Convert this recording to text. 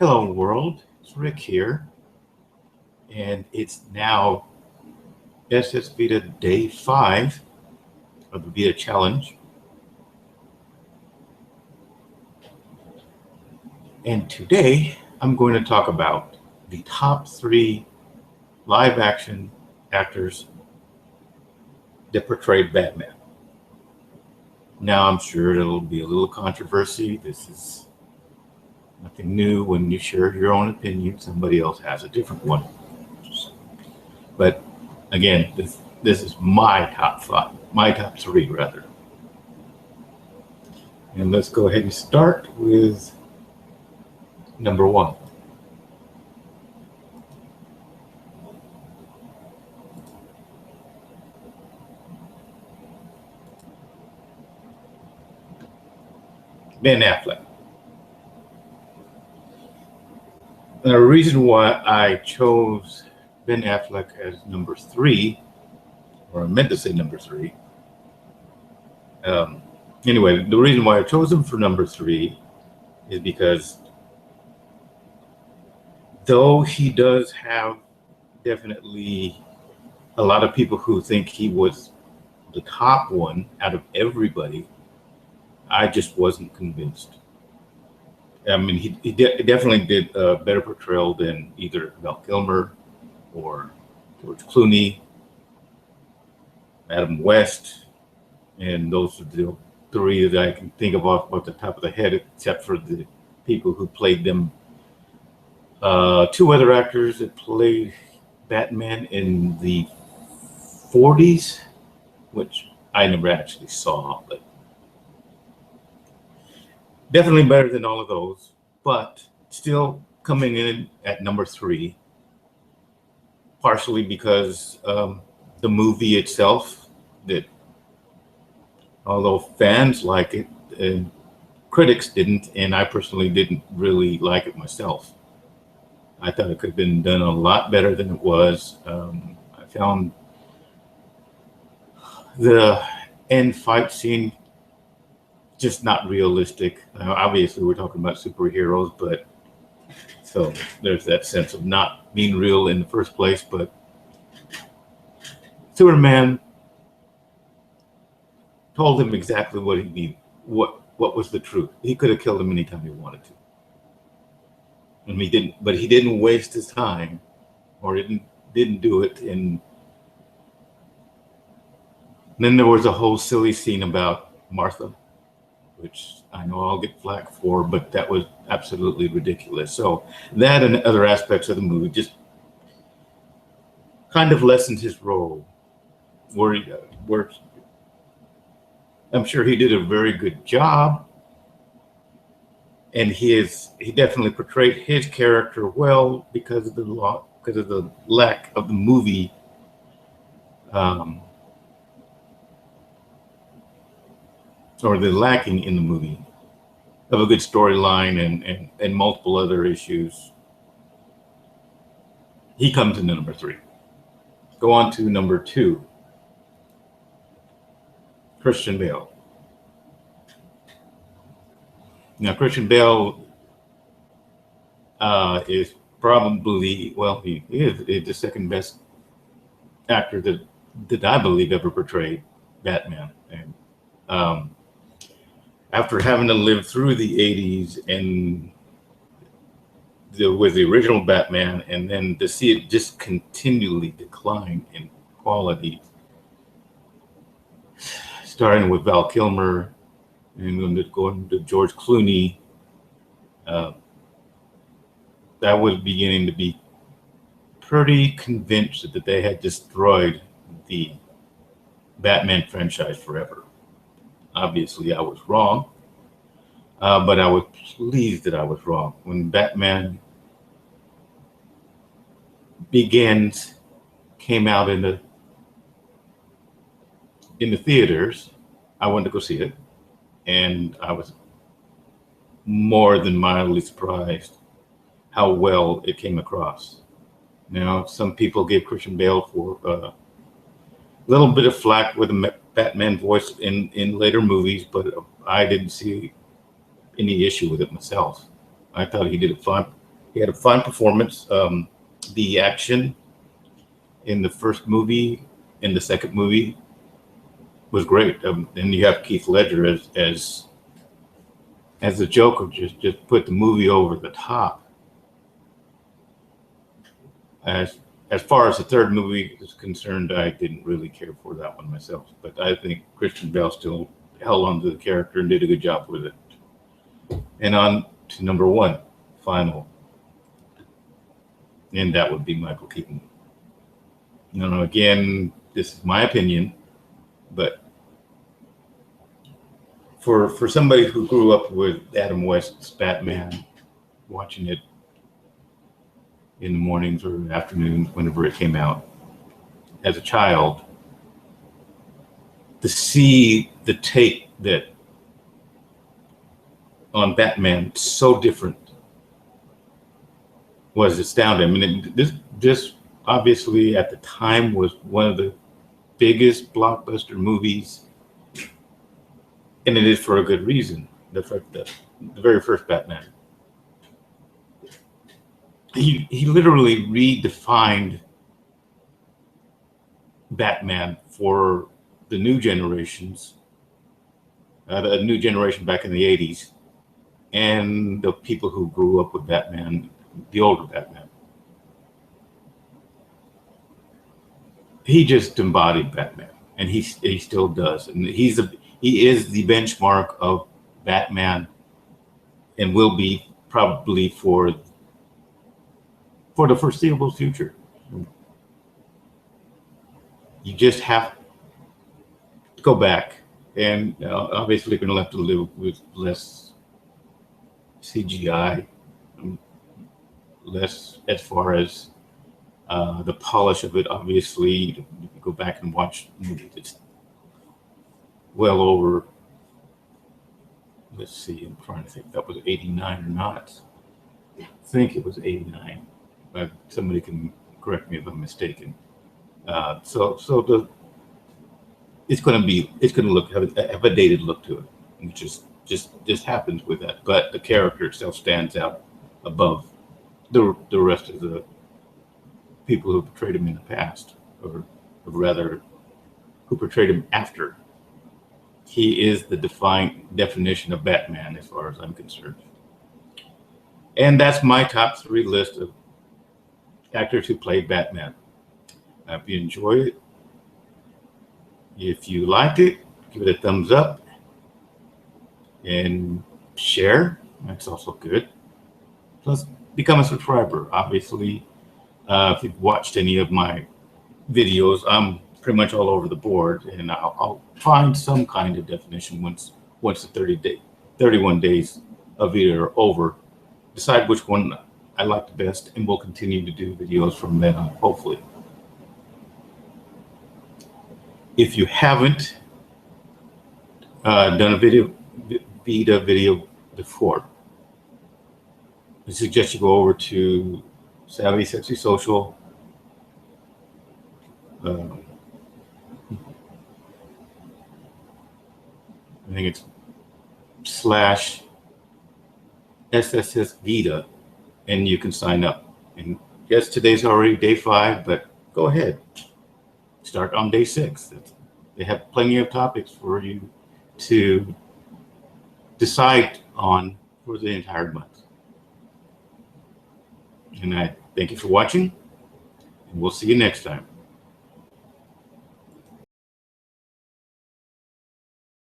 Hello, world. It's Rick here, and it's now SS Vita Day 5 of the Vita Challenge. And today I'm going to talk about the top 3 live action actors that portrayed Batman. Now, I'm sure it'll be a little controversy. This is nothing new. When you share your own opinion, somebody else has a different one. But again, this is my top 5, my top 3 rather. And let's go ahead and start with number 1. Ben Affleck. The reason why I chose Ben Affleck as number 3, or I meant to say number 3. Anyway, the reason why I chose him for number 3 is because though he does have definitely a lot of people who think he was the top one out of everybody, I just wasn't convinced. I mean, he definitely did a better portrayal than either Val Kilmer or George Clooney, Adam West, and those are the 3 that I can think of off the top of the head, except for the people who played them. 2 other actors that played Batman in the 40s, which I never actually saw, but definitely better than all of those, but still coming in at number 3, partially because the movie itself, that although fans like it, and critics didn't, and I personally didn't really like it myself. I thought it could have been done a lot better than it was. I found the end fight scene just not realistic. Obviously, we're talking about superheroes, but so there's that sense of not being real in the first place. But Superman told him exactly what he needed, what was the truth. He could have killed him anytime he wanted to, and he didn't. But he didn't waste his time, or didn't do it. And then there was a whole silly scene about Martha, which I know I'll get flack for, but that was absolutely ridiculous. So that and other aspects of the movie just kind of lessened his role. Where I'm sure he did a very good job, and he definitely portrayed his character well because of the lack of the movie. Or the lacking in the movie of a good storyline and multiple other issues. He comes into number 3. Go on to number 2. Christian Bale. Now, Christian Bale is probably, well, he is the second best actor that I believe ever portrayed Batman. And after having to live through the 80s and with the original Batman, and then to see it just continually decline in quality, starting with Val Kilmer and going to George Clooney, that was beginning to be pretty convinced that they had destroyed the Batman franchise forever. Obviously, I was wrong, but I was pleased that I was wrong. When Batman came out in the theaters, I went to go see it, and I was more than mildly surprised how well it came across. Now, some people gave Christian Bale for a little bit of flack with the Batman voice in later movies, but I didn't see any issue with it myself. I thought he did a He had a fine performance. The action in the first movie, in the second movie, was great. And you have Keith Ledger as the Joker, just put the movie over the top. As far as the third movie is concerned, I didn't really care for that one myself, but I think Christian Bale still held on to the character and did a good job with it. And on to number one, final, and that would be Michael Keaton. Again, this is my opinion, but for somebody who grew up with Adam West's Batman, watching it in the mornings or afternoons whenever it came out as a child, to see the take that on Batman so different was astounding. I mean, this obviously at the time was one of the biggest blockbuster movies, and it is for a good reason. The very first Batman. He literally redefined Batman for the new generations, the new generation back in the 80s, and the people who grew up with Batman, the older Batman. He just embodied Batman, and he still does. And he is the benchmark of Batman, and will be probably for the foreseeable future. You just have to go back, and obviously you're going to have to live with less CGI, less as far as the polish of it. Obviously, you can go back and watch a movie that's well over, let's see, I'm trying to think if that was 89 or not. I think it was 89. But somebody can correct me if I'm mistaken. It's going to look have a dated look to it, which just happens with that. But the character itself stands out above the rest of the people who portrayed him in the past, or rather, who portrayed him after. He is the definition of Batman, as far as I'm concerned. And that's my top 3 list of actors who played Batman. I hope you enjoyed it. If you liked it, give it a thumbs up and share. That's also good. Plus, become a subscriber. Obviously, if you've watched any of my videos, I'm pretty much all over the board, and I'll find some kind of definition once the 31 days of video are over. Decide which one I like the best, and we'll continue to do videos from then on, hopefully. If you haven't done a video before, I suggest you go over to Savvy Sexy Social. I think it's /SSS Vita, and you can sign up. And yes, today's already day 5, but go ahead. Start on day 6. They have plenty of topics for you to decide on for the entire month. And I thank you for watching, and we'll see you next time.